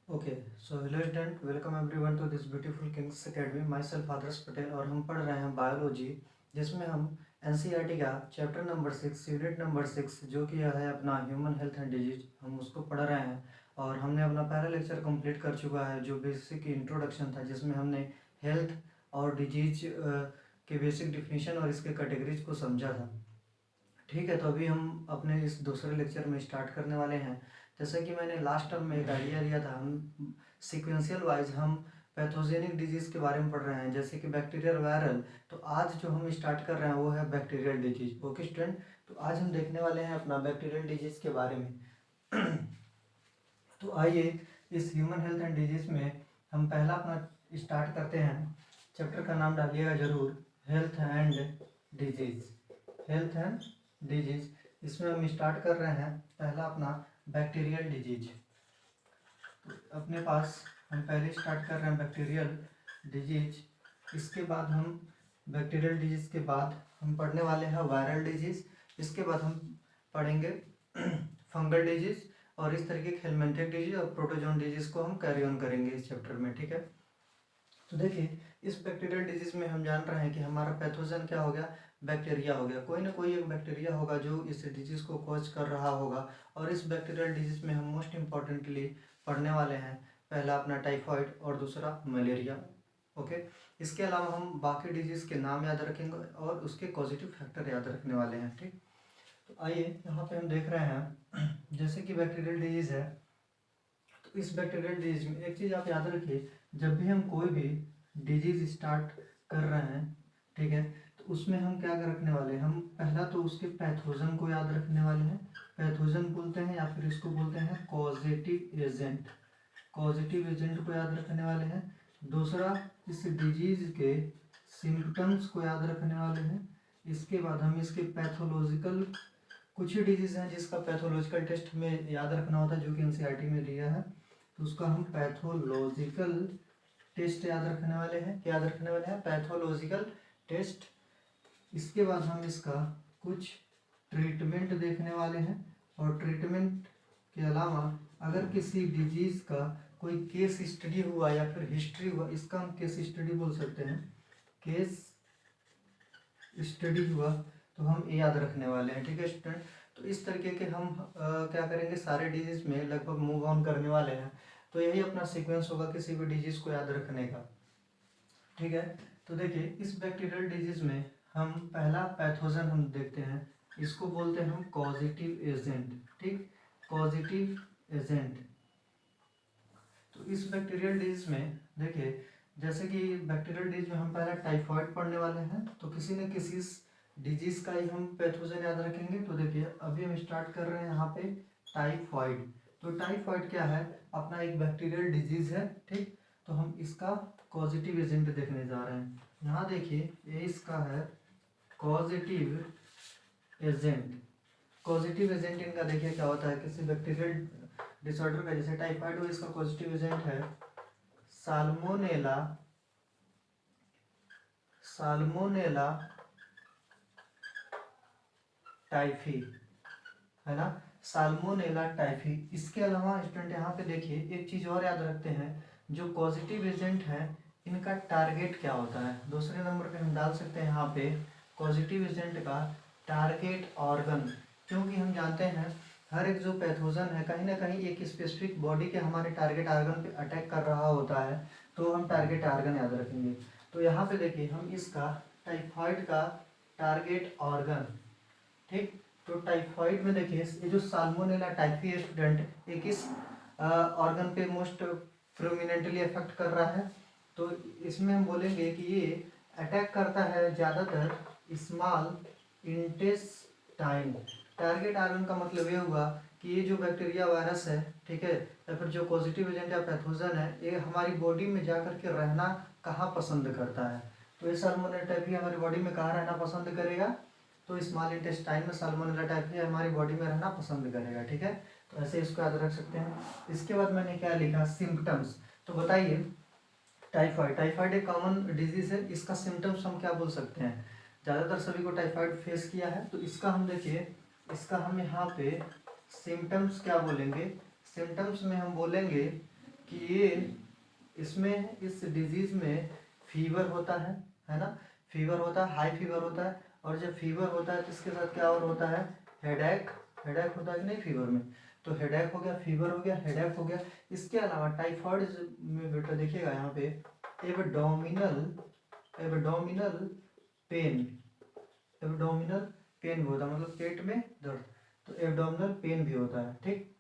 Okay, so hello student, welcome everyone to this beautiful Kings Academy. Myself Adarsh Patel और हम पढ़ रहे हैं बायोलॉजी, जिसमें हम एनसीईआरटी का चैप्टर नंबर 6 यूनिट नंबर 6 जो कि है अपना ह्यूमन हेल्थ एंड डिजीज, हम उसको पढ़ रहे हैं। और हमने अपना पहला लेक्चर कंप्लीट कर चुका है जो बेसिक इंट्रोडक्शन था, जिसमें हमने हेल्थ और डिजीज के बेसिक डिफिनीशन और इसके कैटेगरीज को समझा था। ठीक है, तो अभी हम अपने इस दूसरे लेक्चर में स्टार्ट करने वाले हैं। जैसे कि मैंने लास्ट टर्म में एक आइडिया दिया था, हम सीक्वेंशियल वाइज हम पैथोजेनिक डिजीज़ के बारे में पढ़ रहे हैं, जैसे कि बैक्टीरियल वायरल। तो आज जो हम स्टार्ट कर रहे हैं वो है बैक्टीरियल डिजीज। ओके स्टूडेंट, तो आज हम देखने वाले हैं अपना बैक्टीरियल डिजीज़ के बारे में। तो आइए इस ह्यूमन हेल्थ एंड डिजीज़ में हम पहला अपना स्टार्ट करते हैं। चैप्टर का नाम डालिएगा जरूर, health and disease. Health and disease, इसमें हम स्टार्ट कर रहे हैं पहला अपना बैक्टीरियल डिजीज। तो अपने पास हम पहले स्टार्ट कर रहे हैं बैक्टीरियल डिजीज। इसके बाद हम बैक्टीरियल डिजीज के बाद हम पढ़ने वाले हैं वायरल डिजीज। इसके बाद हम पढ़ेंगे फंगल डिजीज, और इस तरीके के हेलमिंथिक डिजीज और प्रोटोजोन डिजीज को हम कैरी ऑन करेंगे इस चैप्टर में। ठीक है, तो देखिए इस बैक्टीरियल डिजीज में हम जान रहे हैं कि हमारा पैथोजन क्या हो गया, बैक्टीरिया हो गया। कोई ना कोई एक बैक्टीरिया होगा जो इस डिजीज को कॉज कर रहा होगा। और इस बैक्टीरियल डिजीज में हम मोस्ट इम्पॉर्टेंटली पढ़ने वाले हैं पहला अपना टाइफाइड और दूसरा मलेरिया। ओके, इसके अलावा हम बाकी डिजीज के नाम याद रखेंगे और उसके पॉजिटिव फैक्टर याद रखने वाले हैं। ठीक, तो आइए यहाँ पे हम देख रहे हैं जैसे कि बैक्टीरियल डिजीज है। तो इस बैक्टीरियल डिजीज में एक चीज़ आप याद रखिए, जब भी हम कोई भी डिजीज स्टार्ट कर रहे हैं, ठीक है, तो उसमें हम क्या रखने वाले हैं, हम पहला तो उसके पैथोजन को याद रखने वाले हैं। पैथोजन बोलते हैं या फिर इसको बोलते हैं कॉजेटिव एजेंट। कॉजेटिव एजेंट को याद रखने वाले हैं। दूसरा, इस डिजीज के सिम्टम्स को याद रखने वाले हैं। इसके बाद हम इसके पैथोलॉजिकल, कुछ ही डिजीज हैं जिसका पैथोलॉजिकल टेस्ट हमें याद रखना होता है जो कि एनसीईआरटी में दिया है, तो उसका हम पैथोलॉजिकल टेस्ट याद रखने वाले हैं। क्या याद रखने वाले हैं? Pathological test. इसके बाद हम इसका कुछ ट्रीटमेंट देखने वाले हैं। और ट्रीटमेंट के अलावा अगर किसी डिजीज का कोई केस स्टडी हुआ या फिर हिस्ट्री हुआ, इसका हम केस स्टडी बोल सकते हैं। केस स्टडी हुआ तो हम ये याद रखने वाले हैं। ठीक है स्टूडेंट, तो इस तरीके के हम क्या करेंगे, सारे डिजीज में लगभग मूव ऑन करने वाले हैं। तो यही अपना सीक्वेंस होगा किसी भी डिजीज को याद रखने का। ठीक है, तो देखिए इस बैक्टीरियल डिजीज में हम पहला पैथोजन हम देखते हैं, इसको बोलते हैं हम कॉजेटिव एजेंट। ठीक, कॉजेटिव एजेंट। तो इस बैक्टीरियल डिजीज में देखिए, जैसे कि बैक्टीरियल डिजीज में हम पहला टाइफाइड पढ़ने वाले हैं, तो किसी न किसी डिजीज का ही हम पैथोजन याद रखेंगे। तो देखिए अभी हम स्टार्ट कर रहे हैं यहाँ पे टाइफाइड। तो टाइफाइड क्या है, अपना एक बैक्टीरियल डिजीज है। ठीक, तो हम इसका कॉजेटिव एजेंट देखने जा रहे हैं। यहाँ देखिए ये इसका है कॉजेटिव एजेंट। पॉजिटिव एजेंट इनका देखिए क्या होता है, किसी बैक्टीरियल डिसऑर्डर का जैसे टाइफाइड हो, इसका पॉजिटिव एजेंट है साल्मोनेला। साल्मोनेला टाइफी, है ना, साल्मोनेला टाइफी। इसके अलावा स्टूडेंट यहाँ पे देखिए एक चीज और याद रखते हैं, जो पॉजिटिव एजेंट है इनका टारगेट क्या होता है। दूसरे नंबर पे हम डाल सकते हैं यहाँ पे पॉजिटिव एजेंट का टारगेट ऑर्गन, क्योंकि हम जानते हैं हर एक जो पैथोजन है कहीं ना कहीं एक स्पेसिफिक बॉडी के हमारे टारगेट ऑर्गन पे अटैक कर रहा होता है, तो हम टारगेट ऑर्गन याद रखेंगे। तो यहाँ पे देखिए हम इसका टाइफाइड का टारगेट ऑर्गन, ठीक, तो टाइफाइड में देखिए ये जो साल्मोनेला टाइफी स्टूडेंट एक इस ऑर्गन पे मोस्ट प्रोमिनेंटली अफेक्ट कर रहा है। तो इसमें हम बोलेंगे कि ये अटैक करता है ज़्यादातर स्मॉल इंटेस्टाइन। टारगेट ऑर्गन का मतलब ये हुआ कि ये जो बैक्टीरिया वायरस है, ठीक है, या फिर जो पॉजिटिव एजेंट या पैथोजन है, ये हमारी बॉडी में जा कर के रहना कहाँ पसंद करता है। तो ये साल्मोनेला टाइफी हमारी बॉडी में कहाँ रहना पसंद करेगा, तो स्मॉल इंटेस्टाइन में साल्मोनेला टाइफी हमारी बॉडी में रहना पसंद करेगा। ठीक है, तो ऐसे इसको याद रख सकते हैं। इसके बाद मैंने क्या लिखा, सिम्टम्स। तो बताइए टाइफाइड, टाइफाइड एक कॉमन डिजीज है, इसका सिम्टम्स हम क्या बोल सकते हैं। ज़्यादातर सभी को टाइफाइड फेस किया है, तो इसका हम देखिए, इसका हम यहाँ पे सिम्टम्स क्या बोलेंगे। सिम्टम्स में हम बोलेंगे कि ये इसमें इस डिजीज में फीवर होता है ना, फीवर होता है, हाई फीवर होता है, और जब फीवर होता है तो इसके साथ क्या और होता है, हेडेक, हेडेक होता है कि नहीं फीवर में, तो हेडेक हो गया, फीवर हो गया, हेडेक हो गया। इसके अलावा टाइफाइड में बेटा देखिएगा यहाँ पे abdominal, abdominal pain, abdominal pain भी होता है, मतलब पेट में दर्द, तो एब्डोमिनल पेन भी होता है, ठीक,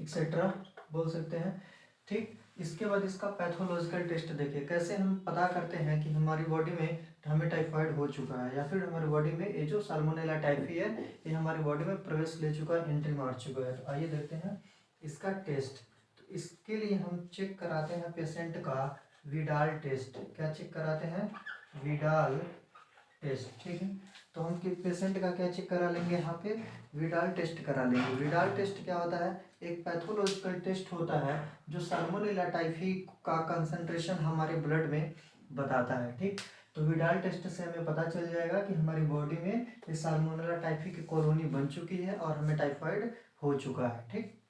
एक्सेट्रा बोल सकते हैं, ठीक। इसके बाद इसका पैथोलॉजिकल टेस्ट देखिए, कैसे हम पता करते हैं कि हमारी बॉडी में हमें टाइफाइड हो चुका है, या फिर हमारी बॉडी में ये जो साल्मोनेला टाइफी है ये हमारी बॉडी में प्रवेश ले चुका है, एंट्री मार चुका है। तो आइए देखते हैं इसका टेस्ट। तो इसके लिए हम चेक कराते हैं पेशेंट का विडाल टेस्ट। क्या चेक कराते हैं, विडाल टेस्ट, ठीक है। तो हम पेशेंट का क्या चेक करा लेंगे, यहाँ पे विडाल टेस्ट करा लेंगे। विडाल टेस्ट क्या होता है, एक पैथोलॉजिकल टेस्ट होता है जो साल्मोनेला टाइफी का कंसंट्रेशन हमारे ब्लड में बताता है, ठीक। तो विडाल टेस्ट से हमें पता चल जाएगा कि हमारी बॉडी में ये साल्मोनेला टाइफी की कॉलोनी बन चुकी है और हमें टाइफाइड हो चुका है, ठीक।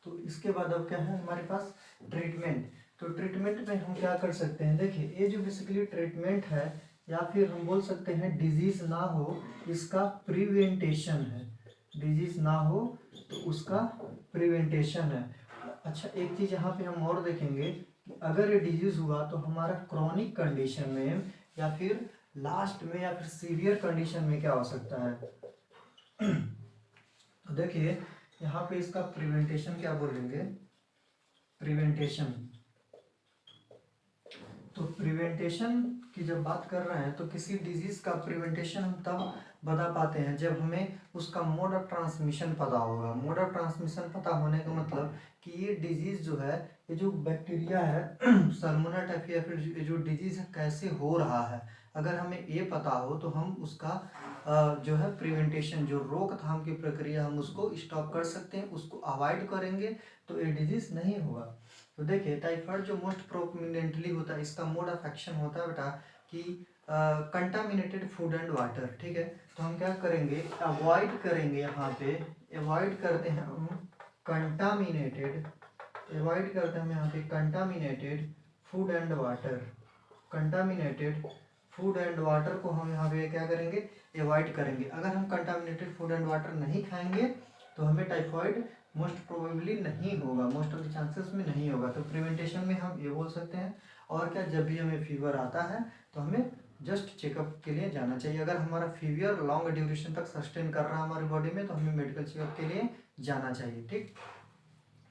तो इसके बाद अब क्या है हमारे पास, ट्रीटमेंट। तो ट्रीटमेंट में हम क्या कर सकते हैं, देखिए ये जो बेसिकली ट्रीटमेंट है, या फिर हम बोल सकते हैं डिजीज ना हो इसका प्रिवेंटेशन है, डिजीज ना हो तो उसका प्रिवेंटेशन है। अच्छा एक चीज यहाँ पे हम और देखेंगे कि अगर ये डिजीज हुआ तो हमारा क्रॉनिक कंडीशन में या फिर लास्ट में या फिर सीवियर कंडीशन में क्या हो सकता है। तो देखिए यहाँ पे इसका प्रिवेंटेशन क्या बोलेंगे, प्रिवेंटेशन। तो प्रिवेंटेशन की जब बात कर रहे हैं तो किसी डिजीज का प्रिवेंटेशन हम तब बता पाते हैं जब हमें उसका मोड ऑफ ट्रांसमिशन पता होगा। मोड ऑफ ट्रांसमिशन पता होने का मतलब कि ये डिजीज जो है, ये जो बैक्टीरिया है साल्मोनेला टाइफी या फिर ये जो डिजीज है कैसे हो रहा है, अगर हमें ये पता हो तो हम उसका जो है प्रिवेंटेशन, जो रोकथाम की प्रक्रिया हम उसको स्टॉप कर सकते हैं, उसको अवॉइड करेंगे तो ये डिजीज नहीं होगा। तो देखिए टाइफाइड जो मोस्ट प्रोमिनेंटली होता है, इसका मोड ऑफ एक्शन होता है बेटा कि कंटामिनेटेड फूड एंड वाटर, ठीक है। तो हम क्या करेंगे, अवॉइड करेंगे, यहाँ पे अवॉइड करते हैं हम कंटामिनेटेड, अवॉइड करते हैं हम यहाँ पे contaminated food and water, contaminated food and water को हम यहाँ पे क्या करेंगे, अवॉइड करेंगे। अगर हम कंटामिनेटेड फूड एंड वाटर नहीं खाएंगे तो हमें टाइफाइड मोस्ट प्रोबेबली नहीं होगा, मोस्ट ऑफ द चांसेस में नहीं होगा। तो प्रिवेंटेशन में हम ये बोल सकते हैं। और क्या, जब भी हमें फीवर आता है तो हमें जस्ट चेकअप के लिए जाना चाहिए। अगर हमारा फीवर लॉन्ग ड्यूरेशन तक सस्टेन कर रहा है हमारी बॉडी में तो हमें मेडिकल चेकअप के लिए जाना चाहिए, ठीक।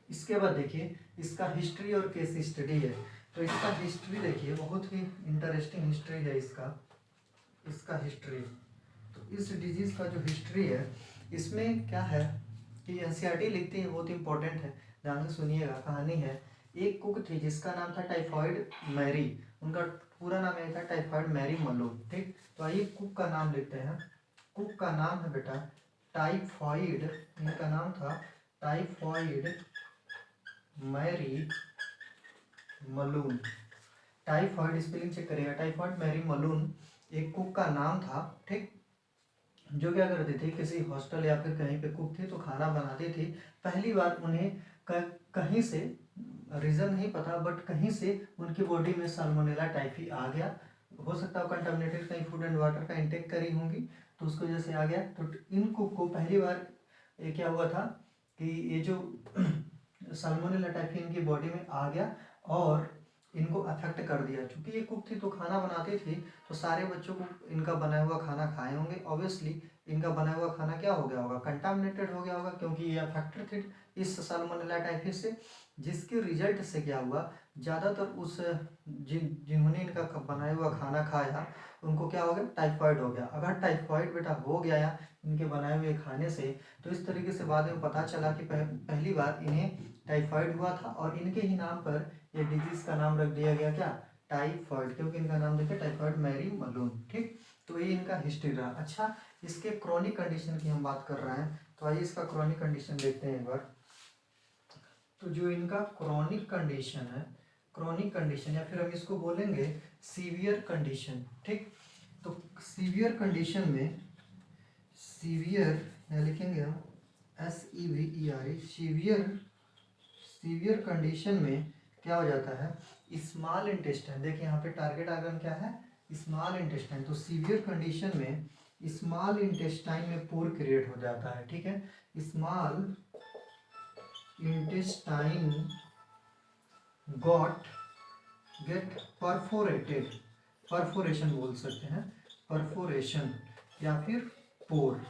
इसके बाद देखिए इसका हिस्ट्री और केस स्टडी है। तो इसका हिस्ट्री देखिए, बहुत ही इंटरेस्टिंग हिस्ट्री है इसका हिस्ट्री। तो इस डिजीज का जो हिस्ट्री है इसमें क्या है कि एनसीईआरटी लिखती है, बहुत इंपॉर्टेंट है, ध्यान से सुनिएगा। कहानी है, एक कुक थी जिसका नाम था टाइफाइड मैरी, उनका पूरा नाम यह था टाइफाइड मैरी मलून, ठीक। तो आइए कुक का नाम लिखते हैं। कुक का नाम है बेटा टाइफाइड, इनका नाम था typhoid Mary Mallon. Typhoid spelling check करिएगा, टाइफाइड मैरी मलून एक कुक का नाम था, ठीक। जो क्या करती थी, किसी हॉस्टल या फिर कहीं पे कुक थी तो खाना बनाती थी। पहली बार उन्हें कहीं से, रीज़न नहीं पता, बट कहीं से उनकी बॉडी में साल्मोनेला टाइफी आ गया। हो सकता है कंटामिनेटेड कहीं फूड एंड वाटर का इंटेक करी होंगी तो उसकी वजह से आ गया। तो इन कुक को पहली बार ये क्या हुआ था कि ये जो साल्मोनेला टाइफी इनकी बॉडी में आ गया और इनको अफेक्ट कर दिया। क्योंकि ये कुक थी तो खाना बनाती थी तो सारे बच्चों को इनका बनाया हुआ खाना खाए होंगे, ऑब्वियसली इनका बनाया हुआ खाना क्या हो गया होगा, कंटामिनेटेड हो गया होगा, क्योंकि ये अफेक्टेड थे इस साल्मोनेला टाइफी से। जिसके रिजल्ट से क्या हुआ, ज़्यादातर उस जिन्होंने इनका बनाया हुआ खाना खाया उनको क्या हो गया, टाइफाइड हो गया। अगर टाइफाइड बेटा हो गया या इनके बनाए हुए खाने से, तो इस तरीके से बाद में पता चला कि पहली बार इन्हें टाइफाइड हुआ था और इनके ही नाम पर ये डिजीज का नाम रख दिया गया क्या, टाइफाइड, क्योंकि इनका नाम देखिए टाइफाइड मैरी मलून, ठीक। तो ये इनका हिस्ट्री रहा। अच्छा इसके क्रॉनिक कंडीशन की हम बात कर रहे हैं तो आइए इसका क्रॉनिक कंडीशन देखते हैं एक बार। तो जो इनका क्रॉनिक कंडीशन है, क्रॉनिक कंडीशन या फिर हम इसको बोलेंगे सीवियर कंडीशन, ठीक। तो सीवियर कंडीशन में, सीवियर या लिखेंगे हम SEVER, सीवियर, सीवियर कंडीशन में क्या हो जाता है, स्मॉल इंटेस्टाइन, देखिए यहाँ पे टारगेट आर्गन क्या है, स्मॉल इंटेस्टाइन। तो सीवियर कंडीशन में स्मॉल इंटेस्टाइन में पोर क्रिएट हो जाता है, ठीक है। Small intestine got get perforated, perforation बोल सकते हैं, परफोरेशन या फिर पोर।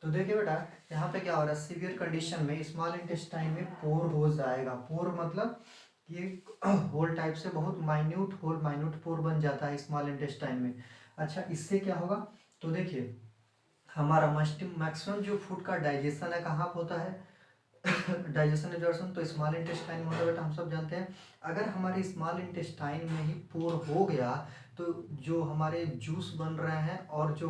तो देखिए बेटा यहाँ पे क्या हो रहा है, सीवियर कंडीशन में स्मॉल इंटेस्टाइन में पोर हो जाएगा। पोर मतलब ये होल टाइप से बहुत माइन्यूट होल, माइन्यूट पोर बन जाता है स्मॉल इंटेस्टाइन में। अच्छा, इससे क्या होगा, तो देखिए हमारा मैक्सिमम जो फूड का डाइजेशन है कहाँ पे होता है, डाइजेशन एब्जॉर्प्शन तो स्मॉल इंटेस्टाइन में होता है बेटा, हम सब जानते हैं। अगर हमारे स्मॉल इंटेस्टाइन में ही पोर हो गया तो जो हमारे जूस बन रहे हैं और जो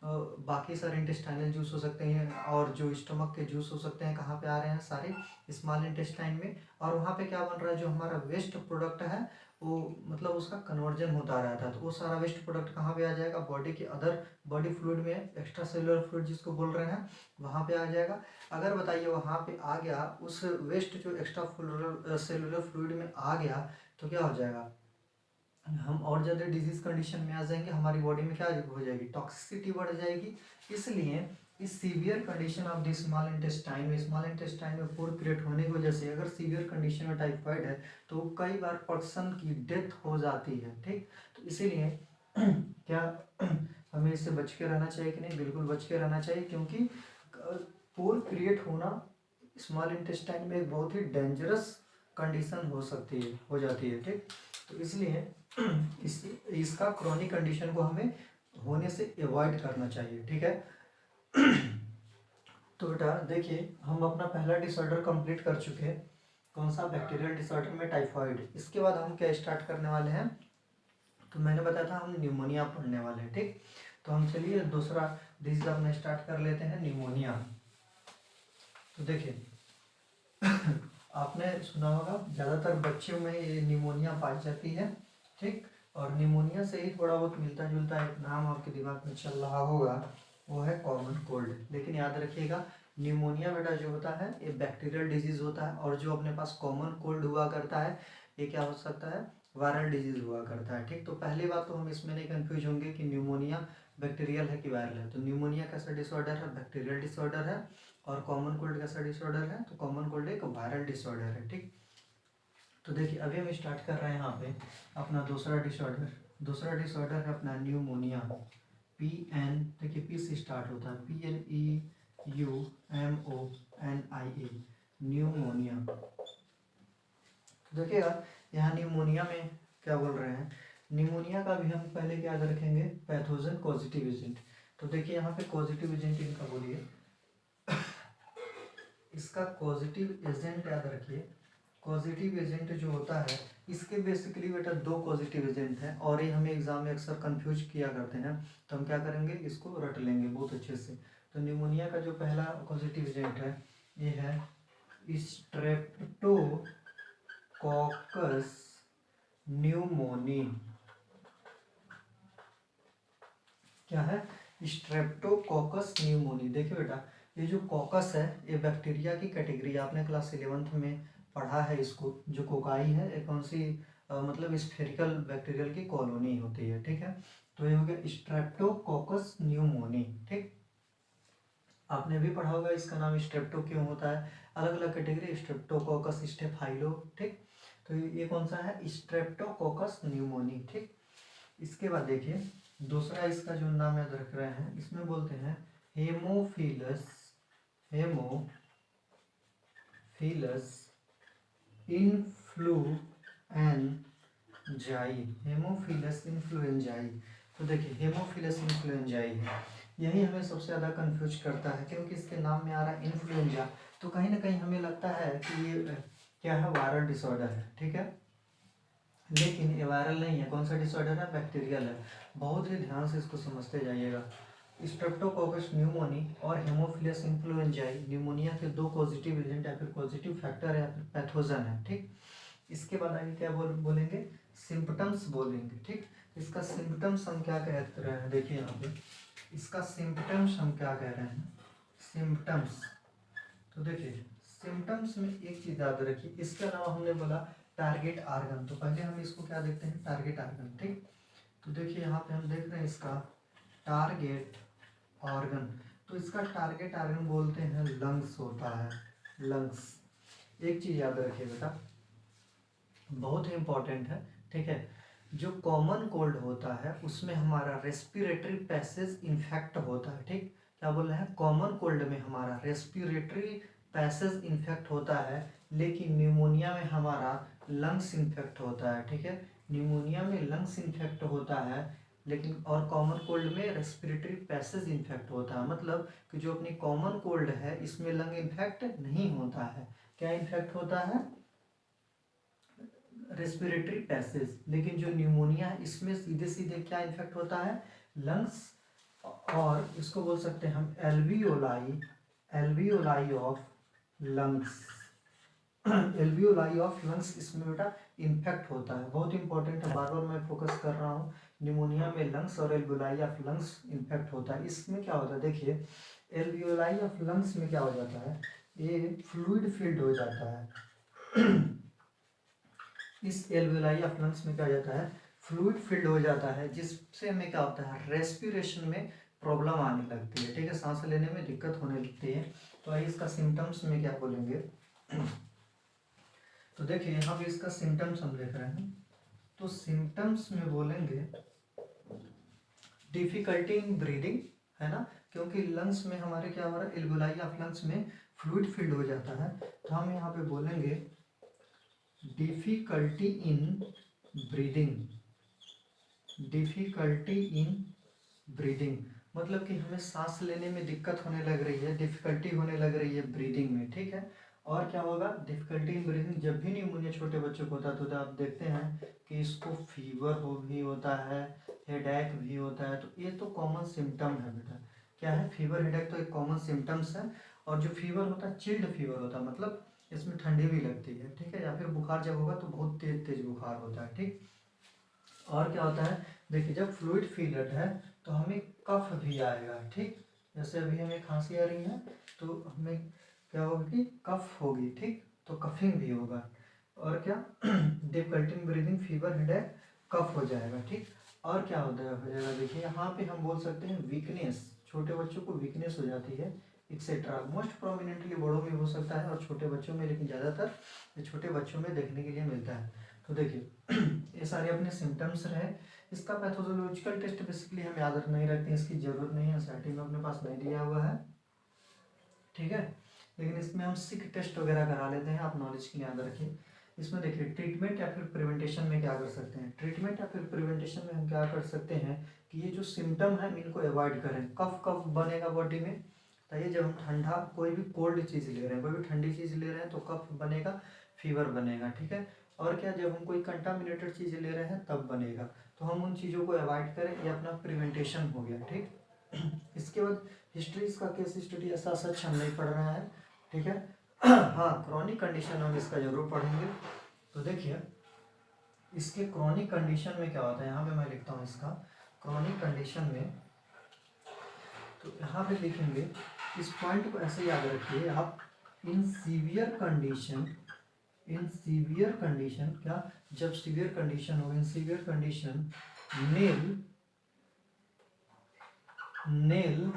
बाकी सारे इंटेस्टाइनल जूस हो सकते हैं और जो स्टमक के जूस हो सकते हैं, कहाँ पे आ रहे हैं, सारे स्मॉल इंटेस्टाइन में। और वहाँ पे क्या बन रहा है, जो हमारा वेस्ट प्रोडक्ट है वो मतलब उसका कन्वर्जन होता रहता है। तो वो सारा वेस्ट प्रोडक्ट कहाँ पे आ जाएगा, बॉडी के अदर बॉडी फ्लूइड में, एक्स्ट्रा सेलुलर फ्लूइड जिसको बोल रहे हैं, वहाँ पे आ जाएगा। अगर बताइए वहाँ पे आ गया, उस वेस्ट जो एक्स्ट्रा सेलुलर फ्लूइड में आ गया तो क्या हो जाएगा, हम और ज़्यादा डिजीज कंडीशन में आ जाएंगे, हमारी बॉडी में क्या हो जाएगी, टॉक्सिसिटी बढ़ जाएगी। इसलिए इस severe condition of the small intestine में, स्मॉल इंटेस्टाइन में पोर क्रिएट होने की वजह से अगर सीवियर कंडीशन में टाइफाइड है तो कई बार पर्सन की डेथ हो जाती है, ठीक। तो इसीलिए क्या हमें इससे बच के रहना चाहिए कि नहीं, बिल्कुल बच के रहना चाहिए, क्योंकि पोर क्रिएट होना स्मॉल इंटेस्टाइन में एक बहुत ही डेंजरस कंडीशन हो सकती है, हो जाती है, ठीक। तो इसलिए इसका क्रॉनिक कंडीशन को हमें होने से अवॉइड करना चाहिए, ठीक है। तो बेटा देखिए हम अपना पहला डिसऑर्डर कंप्लीट कर चुके हैं, कौन सा, बैक्टीरियल डिसऑर्डर में टाइफाइड। इसके बाद हम क्या स्टार्ट करने वाले हैं, तो मैंने बताया था हम न्यूमोनिया पढ़ने वाले हैं, ठीक। तो हम चलिए दूसरा डिजीज अपना स्टार्ट कर लेते हैं, न्यूमोनिया। तो देखिए आपने सुना होगा ज़्यादातर बच्चों में ये निमोनिया पाई जाती है, ठीक। और निमोनिया से ही थोड़ा बहुत मिलता जुलता एक नाम आपके दिमाग में चल रहा होगा, वो है कॉमन कोल्ड। लेकिन याद रखिएगा निमोनिया बेटा जो होता है ये बैक्टीरियल डिजीज होता है, और जो अपने पास कॉमन कोल्ड हुआ करता है ये क्या हो सकता है, वायरल डिजीज हुआ करता है, ठीक। तो पहली बात तो हम इसमें नहीं कंफ्यूज होंगे कि न्यूमोनिया बैक्टीरियल है कि वायरल है। तो न्यूमोनिया कैसा डिसऑर्डर है, बैक्टीरियल डिसऑर्डर है। और कॉमन कोल्ड कैसा डिसऑर्डर है, तो कॉमन कोल्ड एक वायरल डिसऑर्डर है, ठीक। तो देखिए अभी हम स्टार्ट कर रहे हैं यहाँ पे अपना दूसरा डिसऑर्डर। दूसरा डिसऑर्डर है अपना न्यूमोनिया, PN, देखिए पी से स्टार्ट होता है, PNEUMONIA, न्यूमोनिया। तो देखिएगा यहाँ न्यूमोनिया में क्या बोल रहे हैं, न्यूमोनिया का भी हम पहले क्या याद रखेंगे, पैथोजन पॉजिटिव एजेंट। तो देखिए यहाँ पे पॉजिटिव एजेंट इनका बोलिए, इसका पॉजिटिव एजेंट याद रखिए। पॉजिटिव एजेंट जो होता है इसके बेसिकली बेटा दो पॉजिटिव एजेंट हैं, और ये हमें एग्जाम में अक्सर कंफ्यूज किया करते हैं, तो हम क्या करेंगे, इसको रट लेंगे बहुत अच्छे से। तो न्यूमोनिया का जो पहला पॉजिटिव एजेंट है ये है स्ट्रेप्टोकोकस न्यूमोनी। क्या है, स्ट्रेप्टोकोकस न्यूमोनी। देखिए बेटा ये जो कॉकस है ये बैक्टीरिया की कैटेगरी, आपने क्लास 11th में पढ़ा है इसको। जो कोकाई है एक कौन सी मतलब स्फेरिकल बैक्टीरियल की कॉलोनी होती है, ठीक है। तो ये हो गया स्ट्रेप्टोकोकस न्यूमोनी, ठीक। आपने भी पढ़ा होगा इसका नाम स्ट्रेप्टो क्यों होता है, अलग अलग कैटेगरी, स्ट्रेप्टोकोकस, स्टेफाइलो, ठीक। तो ये कौन सा है, स्ट्रेप्टोकोकस न्यूमोनी, ठीक। इसके बाद देखिए दूसरा इसका जो नाम याद रख रहे हैं, इसमें बोलते हैं हेमोफिलस, हेमोफिलस इन्फ्लुएंजाई, हेमोफिलस इन्फ्लुएंजाई। तो देखिए हेमोफिलस इन्फ्लुएंजाई है, यही हमें सबसे ज़्यादा कंफ्यूज करता है, क्योंकि इसके नाम में आ रहा है इन्फ्लुएंजा, तो कहीं ना कहीं हमें लगता है कि ये क्या है, वायरल डिसऑर्डर है, ठीक है। लेकिन ये वायरल नहीं है, कौन सा डिसऑर्डर है, बैक्टीरियल है। बहुत ही ध्यान से इसको समझते जाइएगा। स्ट्रेप्टोकोकस न्यूमोनी और हेमोफिलस इन्फ्लुएंजाई न्यूमोनिया के दो पॉजिटिव एजेंट या फिर पॉजिटिव फैक्टर या फिर पैथोजन है, ठीक। इसके बाद आगे क्या बोलेंगे, सिम्पटम्स बोलेंगे, ठीक। इसका सिम्पटम्स हम क्या कह रहे हैं, देखिए यहाँ पे इसका सिम्पटम्स हम क्या कह रहे हैं, सिम्पटम्स। तो देखिए सिम्टम्स में एक चीज याद रखिए, इसके अलावा हमने बोला टारगेट आर्गन, तो पहले हम इसको क्या देखते हैं, टारगेट आर्गन। ठीक, तो देखिए यहाँ पे हम देख रहे हैं इसका टारगेट ऑर्गन, तो इसका टारगेट ऑर्गन बोलते हैं लंग्स होता है, लंग्स। एक चीज याद रखिए बेटा, बहुत ही इंपॉर्टेंट है, ठीक है। जो कॉमन कोल्ड होता है उसमें हमारा रेस्पिरेटरी पैसेज इन्फेक्ट होता है, ठीक, क्या बोल रहे हैं, कॉमन कोल्ड में हमारा रेस्पिरेटरी पैसेज इन्फेक्ट होता है, लेकिन न्यूमोनिया में हमारा लंग्स इन्फेक्ट होता है, ठीक है। न्यूमोनिया में लंग्स इन्फेक्ट होता है, लेकिन और कॉमन कोल्ड में रेस्पिरेटरी पैसेज इन्फेक्ट होता है, मतलब कि जो अपनी कॉमन कोल्ड है इसमें लंग इन्फेक्ट नहीं होता है, क्या इन्फेक्ट होता है, रेस्पिरेटरी पैसेज। लेकिन जो न्यूमोनिया है इसमें सीधे सीधे क्या इन्फेक्ट होता है, लंग्स, और इसको बोल सकते हैं हम alveoli, alveoli of lungs, alveoli of lungs, इसमें बेटा इन्फेक्ट होता है। बहुत इंपॉर्टेंट है, बार बार मैं फोकस कर रहा हूँ, न्यूमोनिया में लंग्स और एल्वियोलाई ऑफ लंग्स इन्फेक्ट होता है। इसमें क्या होता है, देखिए एल्वियोलाई ऑफ लंग्स में क्या हो जाता है, ये फ्लूइड फील्ड हो जाता है। इस एल्वियोलाई ऑफ लंग्स में क्या हो जाता है, फ्लूइड फील्ड हो जाता है, जिससे हमें क्या होता है, रेस्पिरेशन में प्रॉब्लम आने लगती है, ठीक है, सांस लेने में दिक्कत होने लगती है। तो आइए इसका सिम्टम्स में क्या बोलेंगे, तो देखिए यहाँ पे इसका सिम्टम्स हम देख रहे हैं, तो सिम्टम्स में बोलेंगे डिफिकल्टी इन ब्रीदिंग, है ना, क्योंकि लंग्स में हमारे क्या हो रहा है, एल्वियोलाई ऑफ लंग्स में फ्लूइड फील्ड हो जाता है, तो हम यहाँ पे बोलेंगे difficulty in breathing, difficulty in breathing, मतलब कि हमें सांस लेने में दिक्कत होने लग रही है, डिफिकल्टी होने लग रही है ब्रीदिंग में, ठीक है। और क्या होगा, डिफिकल्टी इन ब्रीदिंग, जब भी न्यूमोनिया छोटे बच्चों को होता है तो आप देखते हैं कि इसको फीवर हो भी होता है, हेडेक भी होता है, तो ये तो कॉमन सिम्टम है बेटा, क्या है, फीवर हेडेक तो एक कॉमन सिम्टम्स है। और जो फीवर होता है चिल्ड फीवर होता है, मतलब इसमें ठंडी भी लगती है, ठीक है, या फिर बुखार जब होगा तो बहुत तेज तेज बुखार होता है, ठीक। और क्या होता है, देखिए जब फ्लूइड फील्ड है तो हमें कफ भी आएगा, ठीक, जैसे अभी हमें खांसी आ रही है तो हमें क्या होगा कि कफ होगी, ठीक, तो कफिंग भी होगा। और क्या, difficulty in breathing, fever, headache, cough हो जाएगा, ठीक। और क्या हो जाएगा, देखिए यहाँ पे हम बोल सकते हैं वीकनेस, छोटे बच्चों को वीकनेस हो जाती है, एक्सेट्रा। मोस्ट प्रोमिनेंटली बड़ों में हो सकता है और छोटे बच्चों में, लेकिन ज़्यादातर ये छोटे बच्चों में देखने के लिए मिलता है। तो देखिए ये सारे अपने सिम्टम्स रहे। इसका पैथोलॉजिकल टेस्ट बेसिकली हम याद नहीं रखते हैं, इसकी जरूरत नहीं है, एसआरटी में अपने पास नहीं दिया हुआ है, ठीक है, लेकिन इसमें हम सिक टेस्ट वगैरह करा लेते हैं, आप नॉलेज के लिए याद रखिए। इसमें देखिए ट्रीटमेंट या फिर प्रिवेंटेशन में क्या कर सकते हैं, ट्रीटमेंट या फिर प्रिवेंटेशन में हम क्या कर सकते हैं कि ये जो सिम्टम है इनको अवॉइड करें। कफ कब बनेगा बॉडी में, तो ये जब हम ठंडा कोई भी कोल्ड चीज़ ले रहे हैं, कोई भी ठंडी चीज़ ले रहे हैं तो कफ बनेगा, फीवर बनेगा, ठीक है। और क्या, जब हम कोई कंटामिनेटेड चीज़ ले रहे हैं तब बनेगा, तो हम उन चीज़ों को अवॉइड करें, ये अपना प्रिवेंटेशन हो गया, ठीक। इसके बाद हिस्ट्री, इसका केस स्टडी ऐसा सच हम नहीं पढ़ रहा है, ठीक है। हाँ, क्रॉनिक कंडीशन हम इसका जरूर पढ़ेंगे। तो देखिए इसके क्रॉनिक कंडीशन में क्या होता है, यहाँ पे मैं लिखता हूँ इसका क्रॉनिक कंडीशन में, तो यहाँ पे लिखेंगे, इस पॉइंट को ऐसे याद रखिए आप, in severe condition, in severe condition, क्या, जब सीवियर कंडीशन हो, in severe condition nail, nail,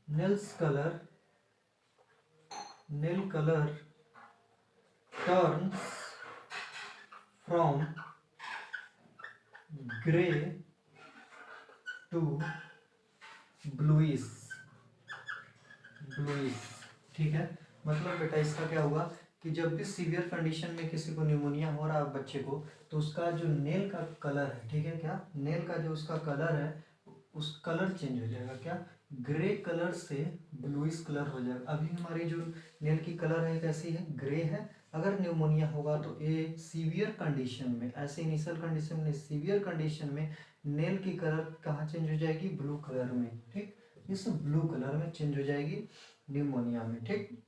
nails colour, nail color turns from gray to bluish, bluish, ठीक है। मतलब बेटा इसका क्या होगा कि जब भी सीवियर कंडीशन में किसी को न्यूमोनिया हो रहा है बच्चे को, तो उसका जो नेल का कलर है, ठीक है, क्या, नेल का जो उसका कलर है उस कलर चेंज हो जाएगा, क्या, ग्रे कलर से ब्लूइश कलर हो जाएगा। अभी हमारी जो नेल की कलर है कैसी है, ग्रे है। अगर न्यूमोनिया होगा तो ये सीवियर कंडीशन में, ऐसे इनिशियल कंडीशन में, सीवियर कंडीशन में नेल की कलर कहाँ चेंज हो जाएगी, ब्लू कलर में, ठीक, इस ब्लू कलर में चेंज हो जाएगी न्यूमोनिया में, ठीक।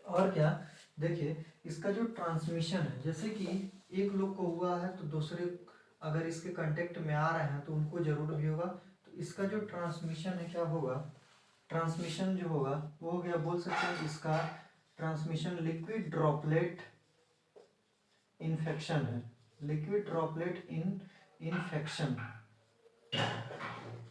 और क्या, देखिए इसका जो ट्रांसमिशन है, जैसे कि एक लोग को हुआ है तो दूसरे अगर इसके कांटेक्ट में आ रहे हैं तो उनको जरूर भी होगा, तो इसका जो ट्रांसमिशन है क्या होगा, ट्रांसमिशन जो होगा वो हो गया, बोल सकते हैं इसका ट्रांसमिशन लिक्विड ड्रॉपलेट इन्फेक्शन है, लिक्विड ड्रॉपलेट इन्फेक्शन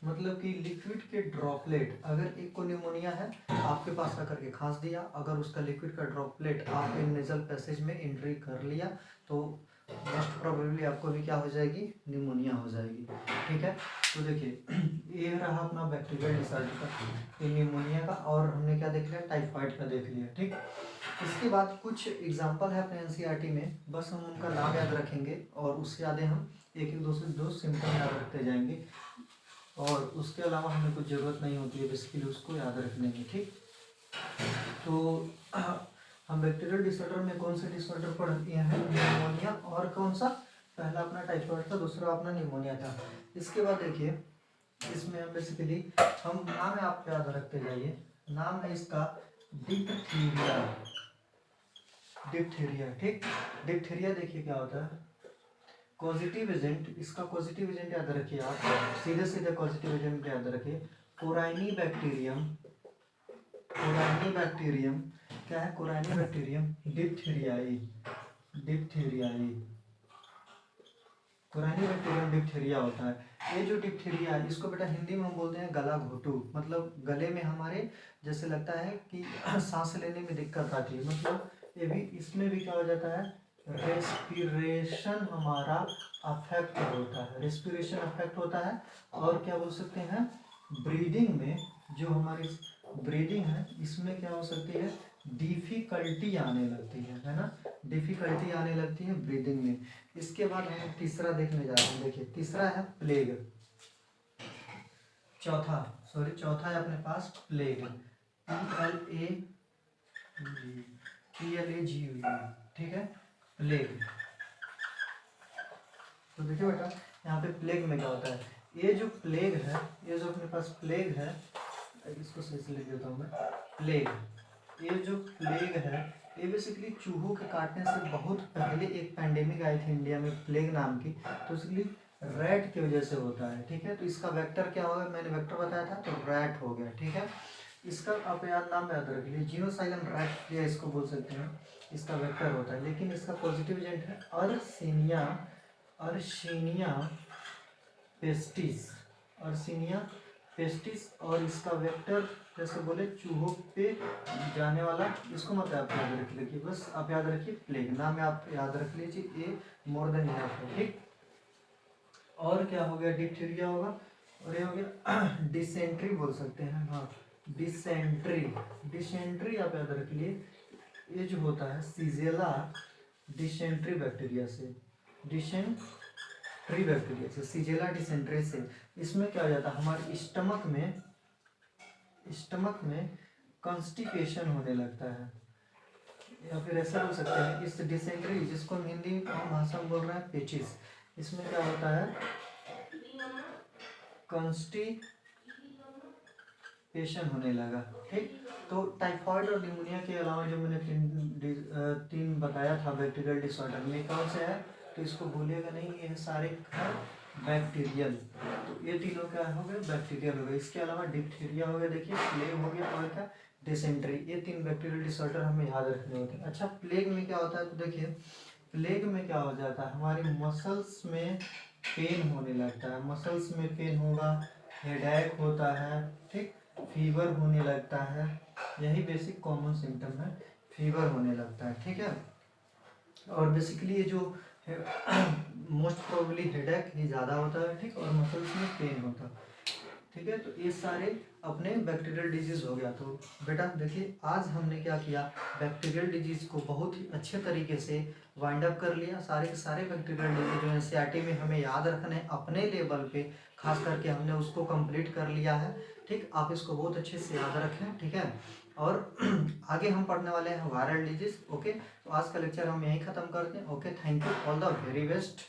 मतलब कि लिक्विड के ड्रॉपलेट, अगर एक को निमोनिया है आपके पास आकर के खांस दिया, अगर उसका लिक्विड का ड्रॉपलेट आपके नेजल पैसेज में एंट्री कर लिया तो मोस्ट प्रोबेबली आपको भी क्या हो जाएगी, निमोनिया हो जाएगी। ठीक है, तो देखिए ये रहा अपना बैक्टीरियल डिसऑर्डर का, निमोनिया का, और हमने क्या देख लिया, टाइफाइड का देख लिया। ठीक, इसके बाद कुछ एग्जाम्पल है अपने एनसीईआरटी में, बस हम उनका नाम याद रखेंगे और उससे आगे हम एक एक दो सिम्टम याद रखते जाएंगे, और उसके अलावा हमें कुछ ज़रूरत नहीं होती है बेसिकली उसको याद रखने की। ठीक, तो हम बैक्टीरियल डिसऑर्डर में कौन से डिसऑर्डर पढ़ लिए हैं, निमोनिया, और कौन सा, पहला अपना टाइफाइड था, दूसरा अपना निमोनिया था। इसके बाद देखिए इसमें हम बेसिकली हम नाम है आप याद रखते जाइए, नाम है इसका डिप्थीरिया, डिप्थीरिया। ठीक, डिप्थीरिया देखिए क्या होता है, पॉजिटिव एजेंट, इसका पॉजिटिव एजेंट याद रखिए आप, सीधे सीधे पॉजिटिव एजेंट याद रखिए, कोराइनी बैक्टीरियम, कोराइनी बैक्टीरियम क्या है, कोराइनी बैक्टीरियम डिप्थीरियाई, डिप्थीरियाई, कोराइनी बैक्टीरियम डिप्थीरिया होता है। ये जो डिप्थीरिया है इसको बेटा हिंदी में हम बोलते हैं गला घोटू, मतलब गले में हमारे जैसे लगता है कि सांस लेने में दिक्कत आती है, मतलब ये भी, इसमें भी क्या हो जाता है, रेस्पिरेशन हमारा अफेक्ट होता है, रेस्पिरेशन अफेक्ट होता है, और क्या बोल सकते हैं, ब्रीदिंग में, जो हमारी ब्रीदिंग है इसमें क्या हो सकती है, डिफिकल्टी आने लगती है ना, डिफिकल्टी आने लगती है ब्रीदिंग में। इसके बाद हम तीसरा देखने जा रहे हैं, देखिए तीसरा है प्लेग, चौथा है अपने पास प्लेग, PLAGUE, ठीक है, प्लेग। तो देखिए बेटा यहाँ पे प्लेग में क्या होता है, ये जो प्लेग है, ये जो अपने पास प्लेग है, इसको सही से लिख देता हूँ मैं, प्लेग, ये जो प्लेग है ये बेसिकली चूहों के काटने से बहुत पहले एक पैंडेमिक आई थी इंडिया में प्लेग नाम की, तो बेसिकली रैट की वजह से होता है। ठीक है, तो इसका वेक्टर क्या होगा, मैंने वेक्टर बताया था, तो रैट हो गया। ठीक है, इसका आप नाम याद रख लीजिए, जीनोसाइलम रैट इसको बोल सकते हैं, इसका वेक्टर होता है, लेकिन इसका पॉजिटिव एजेंट है अर्सेनिया, अर्सेनिया पेस्टिस, अर्सेनिया पेस्टिस, और इसका वेक्टर जैसे बोले चूहों पे जाने वाला, इसको मत आप याद रख लीजिए, बस आप याद रखिए प्लेग, नाम आप याद रख लीजिए, ये मोर देन इनफ है। ठीक, और क्या हो गया, डिप्थीरिया होगा, और ये हो गया डिसेंट्री बोल सकते हैं, हाँ डिसेंट्री, डिसेंट्री आप याद रख लिए, ये जो होता है सीजेला डिसेंट्री बैक्टीरिया से, डिसेंट्री बैक्टीरिया से, सीजेला डिसेंट्री से, इसमें क्या हो जाता है, हमारे स्टमक में कॉन्स्टिपेशन होने लगता है, या फिर ऐसा बोल सकते हैं इस डिसेंट्री, जिसको हम हिंदी भाषा में बोल रहे हैं पेचिस, इसमें क्या होता है, कॉन्स्टिपेशन होने लगा। ठीक, तो टाइफाइड और निमोनिया के अलावा जो मैंने तीन बताया था बैक्टीरियल डिसऑर्डर में, कौन से है, तो इसको भूलिएगा नहीं, ये सारे बैक्टीरियल, तो ये तीनों क्या हो गए, बैक्टीरियल हो गए। इसके अलावा डिप्थीरिया हो गया, देखिए प्लेग हो गया, और क्या डिसेंट्री, ये तीन बैक्टीरियल डिसऑर्डर हमें याद रखने होते हैं। अच्छा, प्लेग में क्या होता है, तो देखिए प्लेग में क्या हो जाता है, हमारी मसल्स में पेन होने लगता है, मसल्स में पेन होगा, हेडेक होता है, ठीक, फीवर होने लगता है, यही बेसिक कॉमन सिम्टम है, फीवर होने लगता है। ठीक है, और बेसिकली ये जो मोस्ट प्रोबेबली हेडेक ही ज़्यादा होता है, ठीक, और मसल्स में पेन होता है। ठीक है, तो ये सारे अपने बैक्टीरियल डिजीज़ हो गया। तो बेटा देखिए आज हमने क्या किया, बैक्टीरियल डिजीज़ को बहुत ही अच्छे तरीके से वाइंड अप कर लिया, सारे के सारे बैक्टीरियल डिजीज जो एनसीईआरटी में हमें याद रखने अपने लेवल पे, खास करके हमने उसको कंप्लीट कर लिया है। ठीक, आप इसको बहुत अच्छे से याद रखें। ठीक है, और आगे हम पढ़ने वाले हैं वायरल डिजीज। ओके, तो आज का लेक्चर हम यहीं ख़त्म करते हैं। Okay, thank you, all the very best.